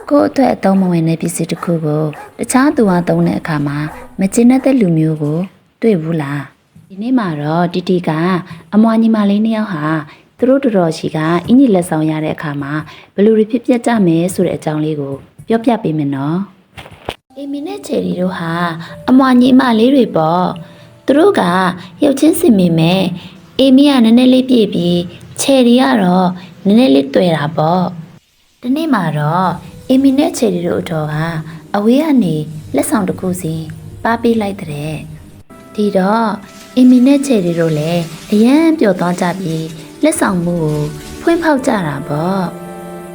ကိုယ့်အတွက်အသုံးမဝင်တဲ့ပစ္စည်းတစ်ခုကိုတခြားသူကသုံးတဲ့အခါမှာမကျင်တဲ့လူမျိုးကိုတွေ့ဘူးလားဒီနေ့မှာတော့တီတီကအမွာညီမလေးနှစ်ယောက်ဟာသူတို့တော်ရှိကအင်ကြီးလက်ဆောင်ရတဲ့အခါမှာဘယ်လိုတွေဖြစ်ပျက်ကြမယ်ဆိုတဲ့အကြောင်းလေးကိုပြောပြပေးမယ်နော်အေမီနဲ့ချယ်ရီတို့ဟာအမွာညီမလေးတွေပေါ့သူတို့ကရုပ်ချင်းစင်မိမယ်အေမီကနည်းနည်းလေးပြည့်ပြီးချယ်ရီကတော့နည်းနည်းလေးတွေ့တာပေါ့ဒီနေ့မှာတော့အေမီနဲ့ချယ်ရီတို့အတော်ကအဝေးကနေလက်ဆောင်တစ်ခုစီပါပေးလိုက်တဲ့ဒီတော့အေမီနဲ့ချယ်ရီတို့လည်းအရန်ပျော်သွားကြပြီးလက်ဆောင်မှုကိုဖွင့်ဖောက်ကြတာပေါ့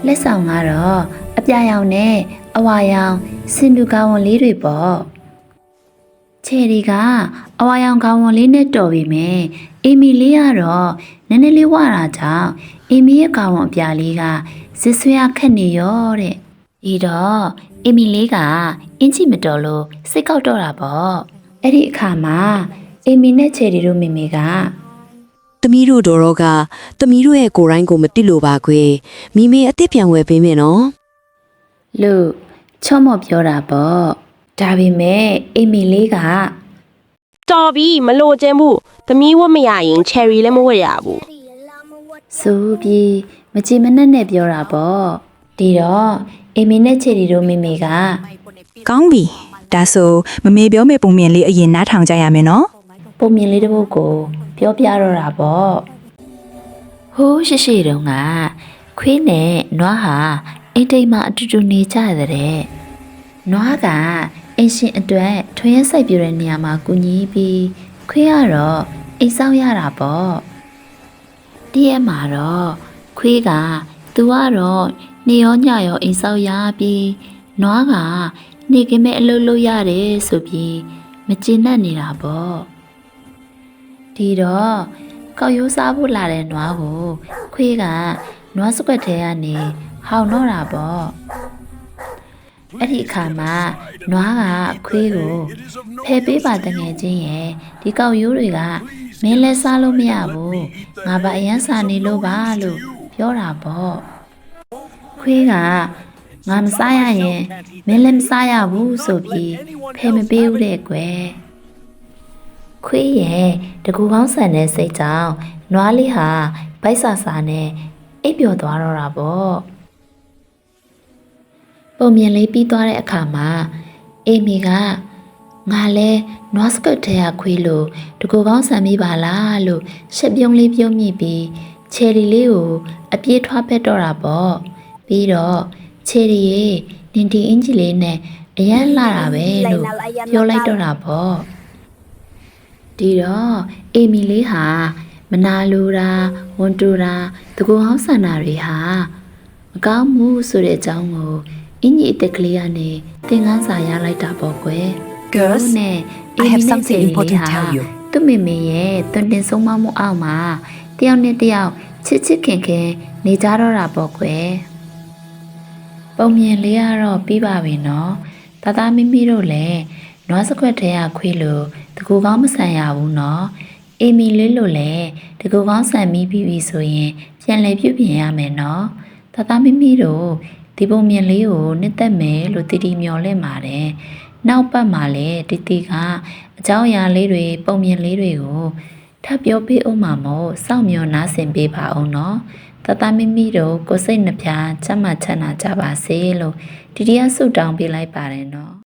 လက်ဆောင်ကတော့အပြာရောင်နဲ့အဝါရောင်စင်တူကောင်းဝန်လေးတွေပေါ့ချယ်ရီကအဝါရောင်ကောင်းဝန်လေးနဲ့တော်ပြီမယ်အေမီလေးကတော့နည်းနည်းလေးဝတာကြောင့်အေမီရဲ့ကောင်းဝန်အပြာလေးကစစ်ဆွဲခက်နေရောတဲ့ဒီတော့အေမီလေးကအင်းချီမတော်လို့စိတ်ကောက်တော့တာပေါ့အဲ့ဒီအခါမှာအေမီနဲ့ချယ်ရီတို့မိမိကသမီးတို့တော်ကသမီးတို့ရဲ့ကိုယ်တိုင်းကိုမသိလို့ပါခွေမိမေအစ်စ်ပြန်ဝယ်ပေးမယ်နော်လို့ချော့မော့ပြောတာပေါ့ဒါပေမဲ့အေမီလေးကတော်ပြီမလို့ကျင်းဘူးသမီးဝတ်မရရင်ချယ်ရီလည်းမဝတ်ရဘူးဆိုပြီးမကြည်မနှက်နဲ့ပြောတာပေါ့ဒီတော့အေမီနဲ့ချယ်ရီတို့မိမိကကောင်းပြီဒါဆိုမမေပြောမယ့်ပုံမြင်လေးအရင်နားထောင်ကြရမယ်နော်ပုံမြင်လေးတစ်ပုဒ်ကိုပြောပြတော့တာပေါ့ဟိုးရှိတုန်းကခွေးနဲ့နွားဟာအိမ်တိမ်မှာအတူတူနေကြတဲ့နွားကအင်းရှင်အတွက်ထွင်ရစိုက်ပြတဲ့နေရာမှာကူညီပြီးခွေးကတော့အိမ်ဆောင်ရတာပေါ့တည့်ရမှာတော့ခွေးကသူကတော့နေရောညရောအိမ်ဆောင်ရပြီးနွားကနေကမဲ့အလုပ်လုပ်ရတယ်ဆိုပြီးမကျေနပ်နေတာပေါ့ဒီတော့ကောက်ရိုးစားဖို့လာတဲ့နွားကိုခွေးကနွားစကွက်ထဲကနေဟောင်တော့တာပေါ့အဲ့ဒီအခါမှာနွားကခွေးကိုဖယ်ပေးပါတငယ်ချင်းရဲ့ဒီကောက်ရိုးတွေကမင်းလည်းစားလို့မရဘူးငါပါအရန်စားနေလို့ပါလို့ပြောတာပေါ့ခွေးကငါမစားရရင်မင်းလည်းမစားရဘူးဆိုပြီးဖယ်မပေးဘူးတဲ့ကွယ်ခွေးရဲ့တကူကောင်းဆန်တဲ့စိတ်ကြောင့်နွားလေးဟာဗိုက်ဆာဆာနဲ့အိပ်ပျော်သွားတော့တာပေါ့ပုံမြင်လေးပြီးသွားတဲ့အခါမှာအေမီကငါလဲနွားစကွတ်ထဲကခွေးလို့တကူကောင်းဆန်မိပါလားလို့ရှက်ပြုံးလေးပြုံးမိပြီးချယ်ရီလေးကိုအပြေးထွားဖက်တော့တာပေါ့ပြီးတော့ချယ်ရီရဲ့နင်တီအင်ဂျီလေးနဲ့အရန်လာတာပဲလို့ပြောလိုက်တော့တာပေါ့ဒီတော့အေမီလေးဟာမနာလိုတာဝန်တူတာတကူဟောင်းဆန္ဒတွေဟာမကောင်းဘူးဆိုတဲ့အကြောင်းကိုအင်ကြီးအသက်ကလေးကနေသင်ခန်းစာရလိုက်တာပေါ့ကွယ် Girls I have something important to tell you သူ့မိမိရဲ့တွင်တင်ဆုံးမမှုအောက်မှာတယောက်နဲ့တယောက်ချစ်ချစ်ခင်ခင်နေကြတော့တာပေါ့ကွယ်ပုံမြင်လေးကတော့ပြီးပါပြီနော်သားမိမိတို့လည်းနွားစကွက်ထဲကခွေးလို့တကူကောင်းမဆန်ရဘူးနော်အေမီလေးလို့လည်းတကူကောင်းဆန်ပြီးပြီဆိုရင်ပြန်လည်ပြုပြင်ရမယ်နော်သားမိမိတို့ဒီပုံမြင်လေးကိုနှစ်သက်မယ်လို့တီတီမျော်လင့်ပါတယ်နောက်ပတ်မှာလည်းတီတီကအကြောင်းအရာလေးတွေပုံမြင်လေးတွေကိုထပ်ပြောပေးအောင်မှာမို့စောင့်မျှော်နားဆင်ပေးပါအောင်နော်သားမိမိတို့ကိုယ်စိတ်နှပြချမ်းသာချမ်းသာကြပါစေလို့တီတီကဆုတောင်းပေးလိုက်ပါတယ်နော်